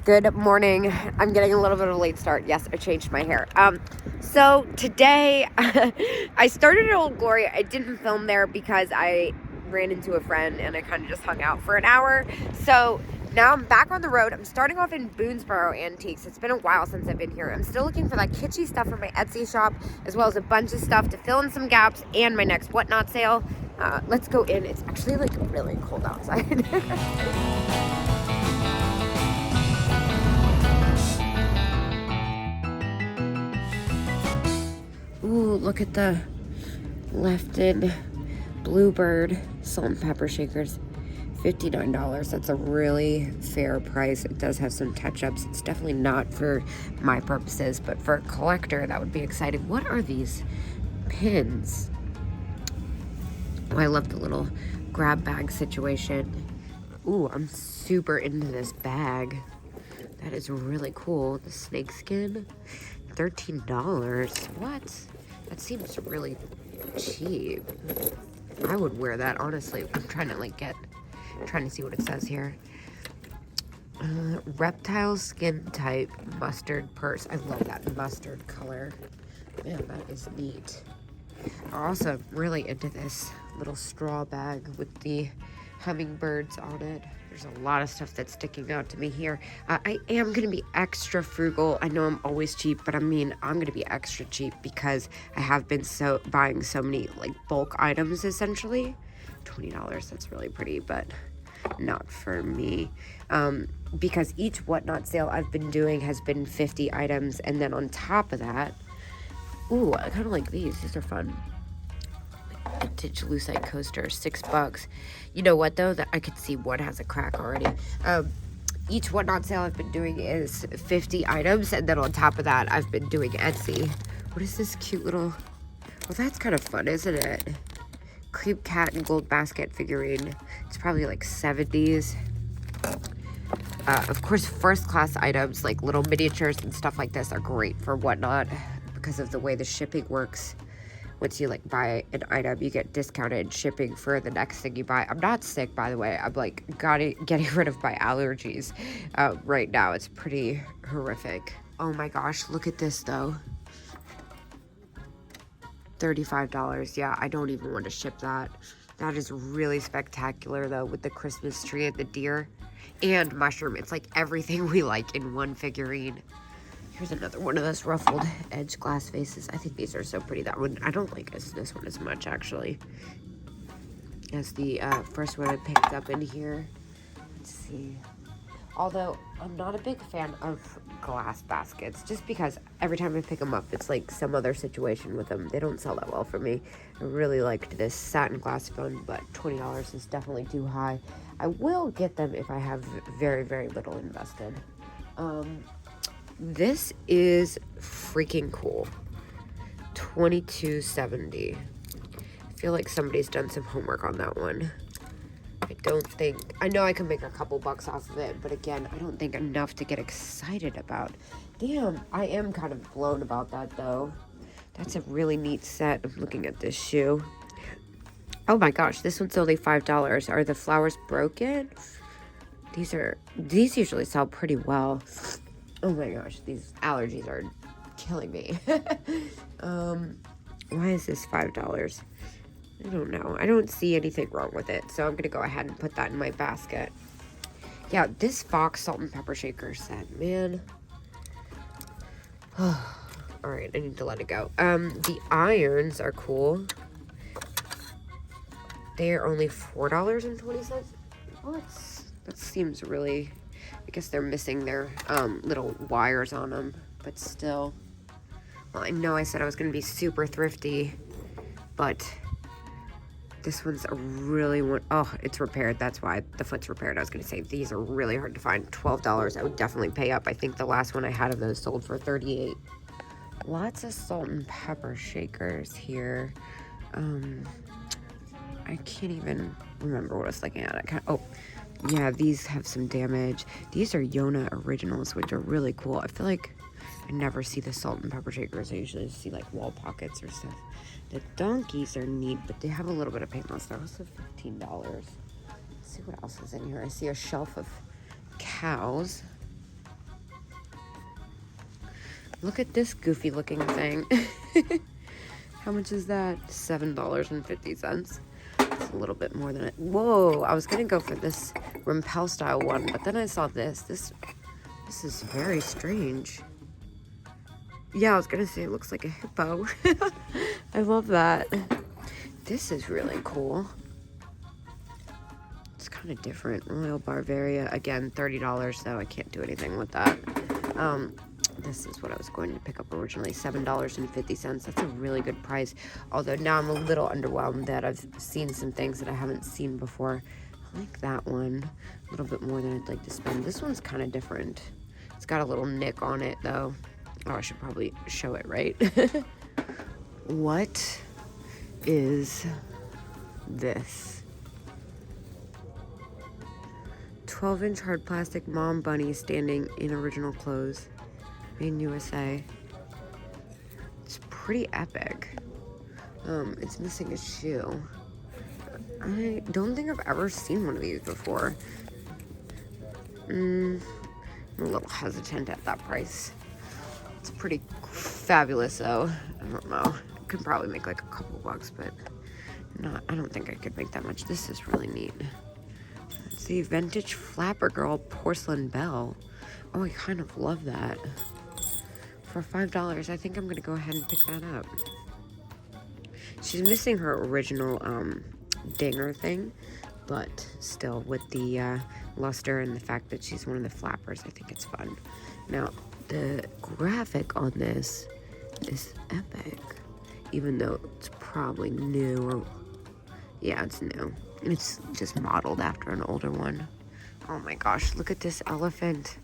Good morning. I'm getting a little bit of a late start. Yes, I changed my hair. So today I started at Old Glory. I didn't film there because I ran into a friend and I kind of just hung out for an hour. So now I'm back on the road. I'm starting off in Boonesboro Antiques. It's been a while since I've been here. I'm still looking for that kitschy stuff for my Etsy shop, as well as a bunch of stuff to fill in some gaps and my next whatnot sale. Let's go in. It's actually like really cold outside. Ooh, look at the Lefton Bluebird salt and pepper shakers. $59. That's a really fair price. It does have some touch-ups. It's definitely not for my purposes, but for a collector, that would be exciting. What are these pins? Oh, I love the little grab bag situation. Ooh, I'm super into this bag. That is really cool. The snakeskin, $13. What? That seems really cheap. I would wear that, honestly. I'm trying to see what it says here. Reptile skin type mustard purse. I love that mustard color. Man, that is neat. I'm also really into this little straw bag with the hummingbirds on it. There's a lot of stuff that's sticking out to me here. I am going to be extra frugal. I know I'm always cheap, but I mean, I'm going to be extra cheap because I have been buying so many like bulk items essentially. $20, that's really pretty, but not for me. Because each whatnot sale I've been doing has been 50 items, and then on top of that, ooh, I kind of like these. These are fun. Vintage lucite coaster, $6. You know what though? That I could see one has a crack already. Each whatnot sale I've been doing is 50 items, and then on top of that, I've been doing Etsy. What is this cute little? Well, that's kind of fun, isn't it? Creep cat and gold basket figurine. It's probably like 70s. Of course, first class items like little miniatures and stuff like this are great for whatnot because of the way the shipping works. Once you like buy an item, you get discounted shipping for the next thing you buy. I'm not sick, by the way. I'm like getting rid of my allergies right now. It's pretty horrific. Oh my gosh, look at this though. $35. Yeah, I don't even want to ship that. That is really spectacular though, with the Christmas tree and the deer and mushroom. It's like everything we like in one figurine. Here's another one of those ruffled edge glass faces. I think these are so pretty. That one, I don't like this one as much actually as the first one I picked up in here. Let's see. Although I'm not a big fan of glass baskets, just because every time I pick them up, it's like some other situation with them. They don't sell that well for me. I really liked this satin glass one, but $20 is definitely too high. I will get them if I have very, very little invested. This is freaking cool. $22.70. I feel like somebody's done some homework on that one. I know I can make a couple bucks off of it, but again, I don't think enough to get excited about. Damn, I am kind of blown about that though. That's a really neat set. I'm looking at this shoe. Oh my gosh, this one's only $5. Are the flowers broken? These usually sell pretty well. Oh my gosh, these allergies are killing me. Why is this $5? I don't know. I don't see anything wrong with it, so I'm gonna go ahead and put that in my basket. Yeah, this Fox salt and pepper shaker set, man. All right, I need to let it go. The irons are cool. They are only $4.20. Well, that seems really. I guess they're missing their little wires on them, but still. Well, I know I said I was going to be super thrifty, but this one's a really one. Oh, it's repaired. That's why the foot's repaired. I was going to say these are really hard to find. $12. I would definitely pay up. I think the last one I had of those sold for $38. Lots of salt and pepper shakers here. I can't even remember what I was looking at. Oh, yeah, these have some damage. These are Yona originals, which are really cool. I feel like I never see the salt and pepper shakers. I usually see like wall pockets or stuff. The donkeys are neat, but they have a little bit of paint loss. They're also $15. Let's see what else is in here. I see a shelf of cows. Look at this goofy looking thing. How much is that? $7.50. It's a little bit more than it. Whoa, I was gonna go for this Rimpel style one, but then I saw this. This is very strange. Yeah, I was gonna say it looks like a hippo. I love that. This is really cool. It's kind of different. Royal Bavaria, again, $30, though I can't do anything with that. This is what I was going to pick up originally, $7.50. That's a really good price. Although now I'm a little underwhelmed that I've seen some things that I haven't seen before. I like that one a little bit more than I'd like to spend. This one's kind of different. It's got a little nick on it, though. Oh, I should probably show it, right? What is this? 12-inch hard plastic mom bunny standing in original clothes. Made in USA. It's pretty epic. It's missing a shoe. I don't think I've ever seen one of these before. I'm a little hesitant at that price. It's pretty fabulous though. I don't know. I could probably make like a couple bucks, but I don't think I could make that much. This is really neat. Let's see, vintage Flapper Girl porcelain bell. Oh, I kind of love that. For $5, I think I'm gonna go ahead and pick that up. She's missing her original dinger thing, but still with the luster and the fact that she's one of the flappers, I think it's fun. Now, the graphic on this is epic, even though it's probably new. Or, yeah, it's new. It's just modeled after an older one. Oh my gosh, look at this elephant.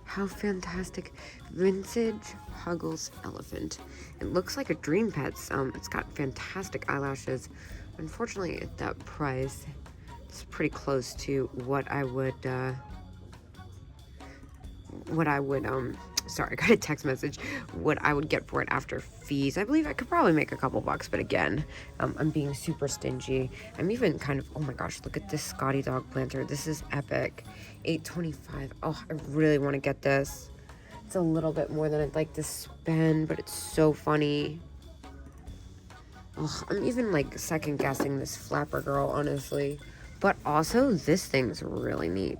How fantastic. Vintage Huggles elephant. It looks like a Dream Pets. It's got fantastic eyelashes. Unfortunately, at that price, it's pretty close to what I would, sorry, I got a text message, what I would get for it after fees. I believe I could probably make a couple bucks, but again, I'm being super stingy. I'm even kind of, oh my gosh, look at this Scotty dog planter. This is epic. $8.25. Oh, I really want to get this. It's a little bit more than I'd like to spend, but it's so funny. Oh, I'm even like second guessing this Flapper Girl, honestly. But also, this thing's really neat.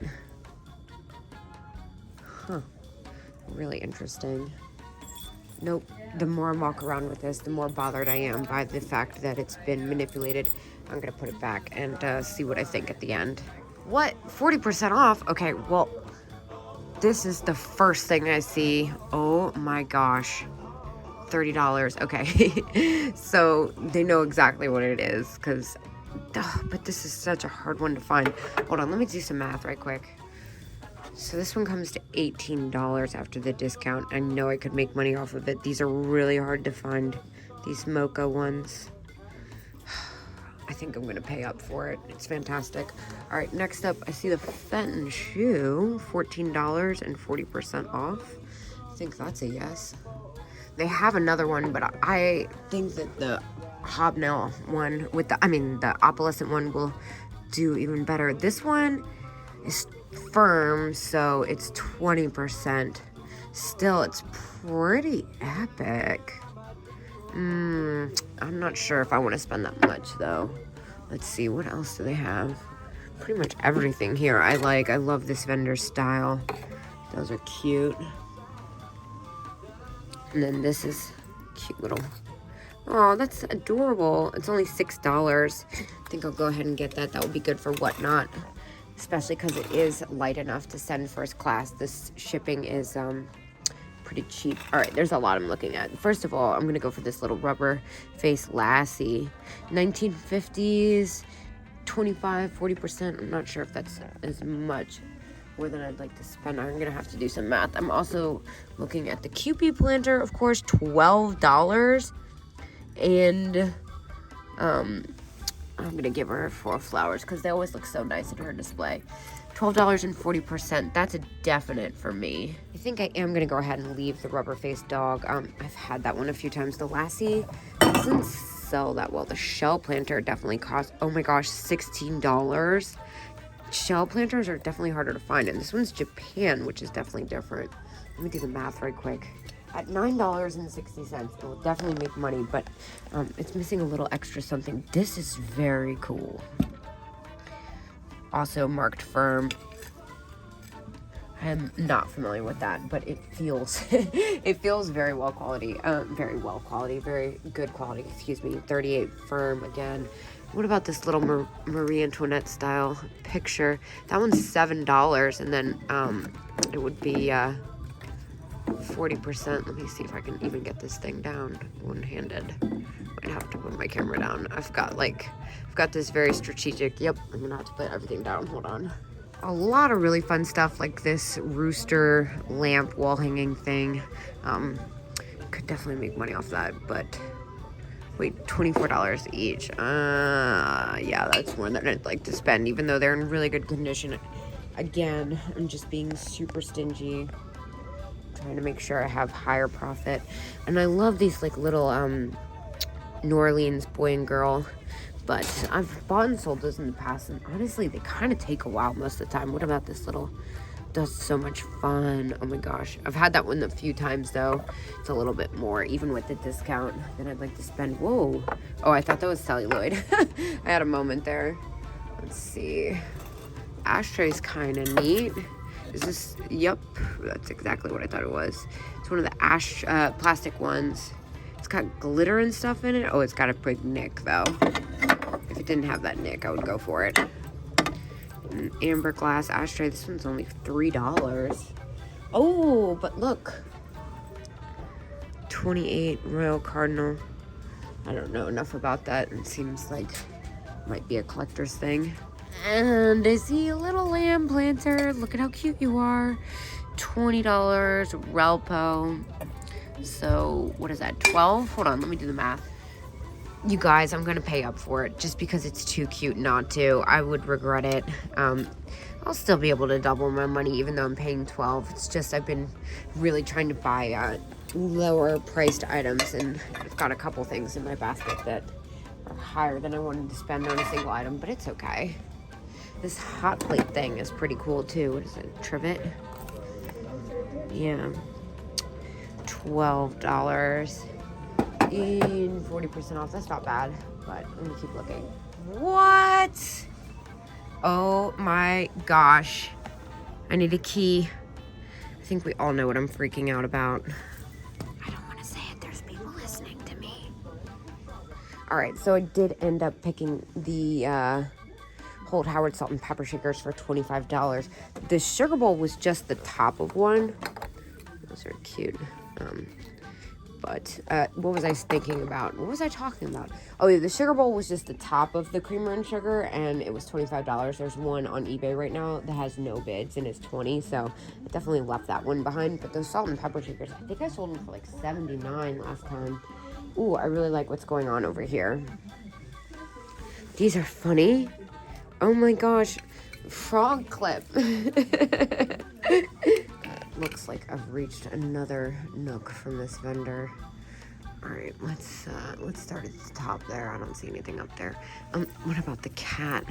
Huh. Really interesting. Nope. The more I walk around with this, the more bothered I am by the fact that it's been manipulated. I'm gonna put it back and see what I think at the end. What? 40% off? Okay, well, this is the first thing I see. Oh my gosh. $30. Okay. So they know exactly what it is, because, but this is such a hard one to find. Hold on, let me do some math right quick. So this one comes to $18 after the discount. I know I could make money off of it. These are really hard to find, these mocha ones. I think I'm going to pay up for it. It's fantastic. All right, next up, I see the Fenton shoe, $14 and 40% off. I think that's a yes. They have another one, but I think that the hobnail one with the opalescent one will do even better. This one is firm, so it's 20%. Still, it's pretty epic. I'm not sure if I want to spend that much, though. Let's see, what else do they have? Pretty much everything here I like. I love this vendor style. Those are cute. And then this is cute little... Oh, that's adorable. It's only $6. I think I'll go ahead and get that. That will be good for whatnot. Especially because it is light enough to send first class. This shipping is pretty cheap. All right, there's a lot I'm looking at. First of all, I'm gonna go for this little rubber face lassie. 1950s, 25-40%. I'm not sure if that's as much more than I'd like to spend. I'm gonna have to do some math. I'm also looking at the Kewpie planter, of course, $12. And I'm gonna give her 4 flowers because they always look so nice in her display. $12 and 40%. That's a definite for me. I think I am gonna go ahead and leave the rubber-faced dog. I've had that one a few times. The lassie doesn't sell that well. The shell planter definitely costs, oh my gosh, $16. Shell planters are definitely harder to find, and this one's Japan, which is definitely different. Let me do the math right quick. At $9.60, it will definitely make money, but it's missing a little extra something. This is very cool. Also marked firm. I'm not familiar with that, but it feels it feels very well quality, very good quality, excuse me. 38 firm again. What about this little Marie Antoinette style picture? That one's $7, and then it would be 40%. Let me see if I can even get this thing down one-handed. Might have to put my camera down. I've got this very strategic, yep, I'm gonna have to put everything down, hold on. A lot of really fun stuff like this rooster lamp wall hanging thing. Could definitely make money off that, but wait, $24 each. Yeah, that's more than I'd like to spend, even though they're in really good condition. Again, I'm just being super stingy, trying to make sure I have higher profit. And I love these like little New Orleans boy and girl, but I've bought and sold those in the past, and honestly, they kind of take a while most of the time. What about this little? Does so much fun. Oh my gosh. I've had that one a few times though. It's a little bit more, even with the discount, than I'd like to spend. Whoa. Oh, I thought that was celluloid. I had a moment there. Let's see. Ashtray's kind of neat. Is this? Yep. That's exactly what I thought it was. It's one of the plastic ones. It's got glitter and stuff in it. Oh, it's got a big nick though. If it didn't have that nick, I would go for it. An amber glass ashtray. This one's only $3. Oh, but look. 28 Royal Cardinal. I don't know enough about that. It seems like it might be a collector's thing. And I see a little lamb planter. Look at how cute you are. $20 Relpo. So what is that, 12? Hold on, let me do the math. You guys, I'm gonna pay up for it just because it's too cute not to. I would regret it. I'll still be able to double my money even though I'm paying 12. It's just I've been really trying to buy lower priced items, and I've got a couple things in my basket that are higher than I wanted to spend on a single item, but it's okay. This hot plate thing is pretty cool too. What is it, trivet? Yeah. $12 and 40% off. That's not bad, but let me keep looking. What? Oh my gosh. I need a key. I think we all know what I'm freaking out about. I don't want to say it. There's people listening to me. All right, so I did end up picking the Holt Howard salt and pepper shakers for $25. The sugar bowl was just the top of one. Those are cute. But what was I thinking about? What was I talking about? Oh yeah, the sugar bowl was just the top of the creamer and sugar, and it was $25. There's one on eBay right now that has no bids and it's $20, so I definitely left that one behind. But those salt and pepper shakers, I think I sold them for like $79 last time. Ooh, I really like what's going on over here. These are funny. Oh my gosh, frog clip. Looks like I've reached another nook from this vendor. All right, let's start at the top there. I don't see anything up there. What about the cat?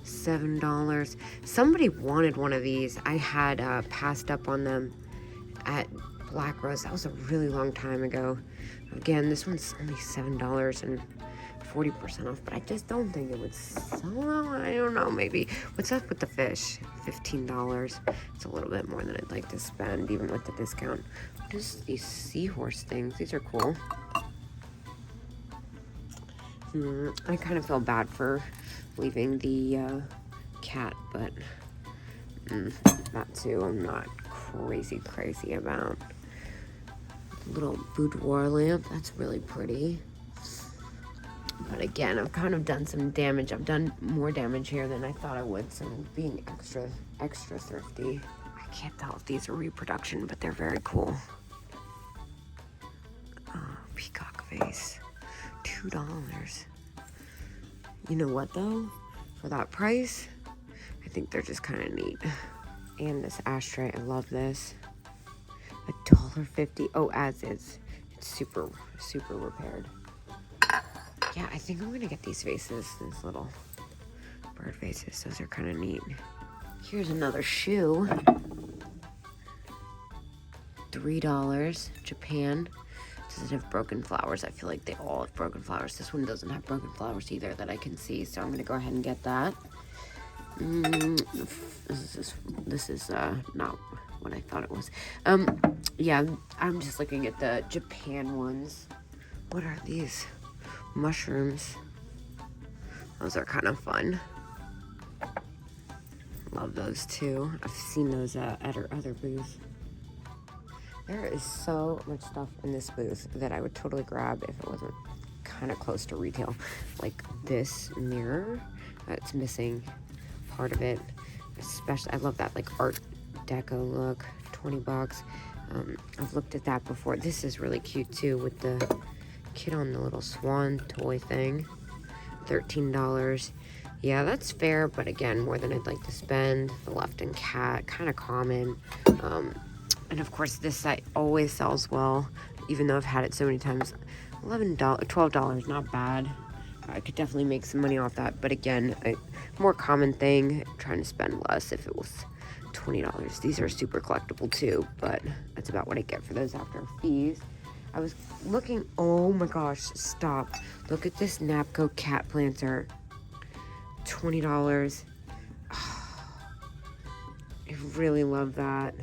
$7. Somebody wanted one of these. I had passed up on them at Black Rose. That was a really long time ago. Again, this one's only $7 and 40% off, but I just don't think it would sell. I don't know, maybe. What's up with the fish? $15. It's a little bit more than I'd like to spend, even with the discount. What is these seahorse things? These are cool. I kind of feel bad for leaving the cat, but that too I'm not crazy about. Little boudoir lamp, that's really pretty. But again, I've kind of done some damage. I've done more damage here than I thought I would, so I'm being extra thrifty. I can't tell if these are reproduction, but they're very cool. Oh, peacock vase. $2. You know what though? For that price, I think they're just kind of neat. And this ashtray, I love this. $1.50. Oh, as is. It's super repaired. Yeah, I think I'm gonna get these vases, these little bird vases. Those are kind of neat. Here's another shoe. $3. Japan. Does it have broken flowers? I feel like they all have broken flowers. This one doesn't have broken flowers either that I can see, so I'm gonna go ahead and get that. This is not what I thought it was. Yeah, I'm just looking at the Japan ones. What are these? Mushrooms. Those are kind of fun. Love those too. I've seen those at our other booths. There is so much stuff in this booth that I would totally grab if it wasn't kind of close to retail. Like this mirror, that's missing part of it. Especially, I love that like art deco look, 20 bucks. I've looked at that before. This is really cute too with the kid on the little swan toy thing. $13. Yeah, that's fair, but again, more than I'd like to spend. The Left and Cat, kind of common. And of course, this site always sells well, even though I've had it so many times. $11, $12, not bad. I could definitely make some money off that, but again, a more common thing, trying to spend less if it was $20. These are super collectible too, but that's about what I get for those after fees. I was looking, oh my gosh, stop. Look at this Napco cat planter. $20. Oh, I really love that.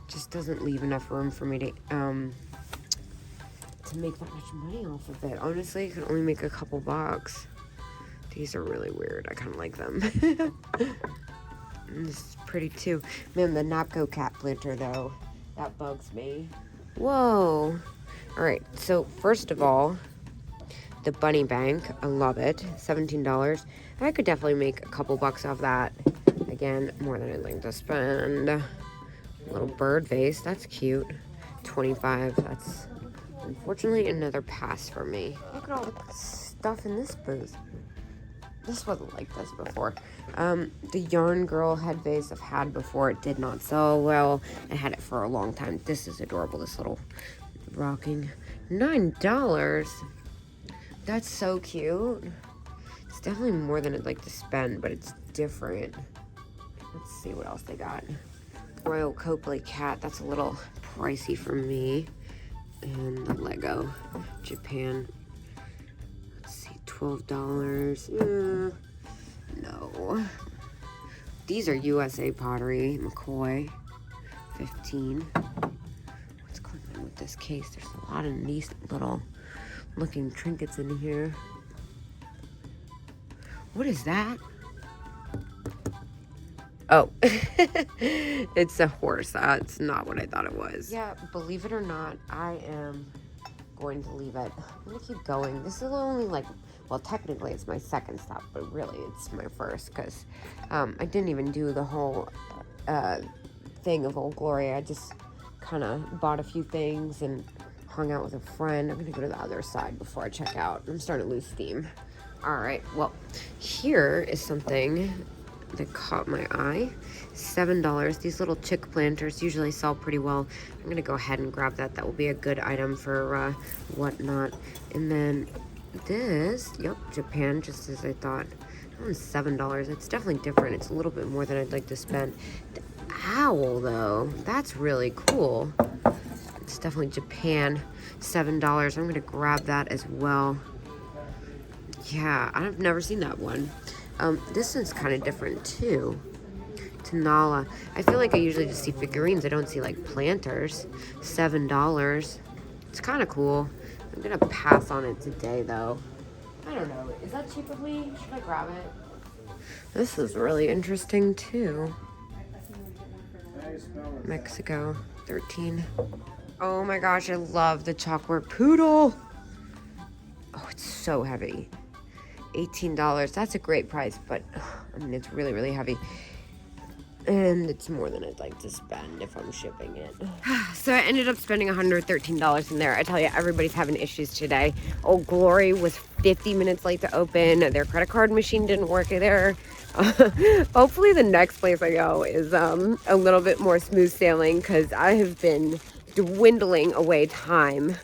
Just doesn't leave enough room for me to make that much money off of it. Honestly, I could only make a couple bucks. These are really weird. I kind of like them. This is pretty too. Man, the Napco cat planter though, that bugs me. Whoa. All right, so first of all, the bunny bank, I love it. $17. I could definitely make a couple bucks off that. Again, more than I'd like to spend. Little bird vase, that's cute. $25. That's unfortunately another pass for me. Look at all the stuff in this booth. This wasn't like this before. The Yarn Girl head vase I've had before. It did not sell well. I had it for a long time. This is adorable. This little rocking. $9. That's so cute. It's definitely more than I'd like to spend, but it's different. Let's see what else they got. Royal Copley cat. That's a little pricey for me. And the Lego Japan. Let's see, $12. No. These are USA pottery. McCoy. $15. What's going on with this case? There's a lot of nice little looking trinkets in here. What is that? Oh, it's a horse. That's not what I thought it was. Yeah, believe it or not, I am going to leave it. I'm gonna keep going. This is only like, well, technically it's my second stop, but really it's my first because I didn't even do the whole thing of Old Glory. I just kind of bought a few things and hung out with a friend. I'm gonna go to the other side before I check out. I'm starting to lose steam. All right, well, here is something that caught my eye. $7. These little chick planters usually sell pretty well. I'm gonna go ahead and grab that. That will be a good item for whatnot. And then this, yep, Japan, just as I thought. That one's $7. It's definitely different. It's a little bit more than I'd like to spend. The owl though, that's really cool. It's definitely Japan. $7. I'm gonna grab that as well. Yeah, I've never seen that one. This one's kind of different too. Tanala. I feel like I usually just see figurines. I don't see like planters. $7. It's kind of cool. I'm gonna pass on it today though. I don't know. Is that cheap of me? Should I grab it? This is really interesting too. Mexico. 13. Oh my gosh, I love the chalkwork poodle. Oh, it's so heavy. $18. That's a great price, but I mean, it's really, really heavy. And it's more than I'd like to spend if I'm shipping it. So I ended up spending $113 in there. I tell you, everybody's having issues today. Old Glory was 50 minutes late to open. Their credit card machine didn't work there. Hopefully the next place I go is a little bit more smooth sailing because I have been dwindling away time.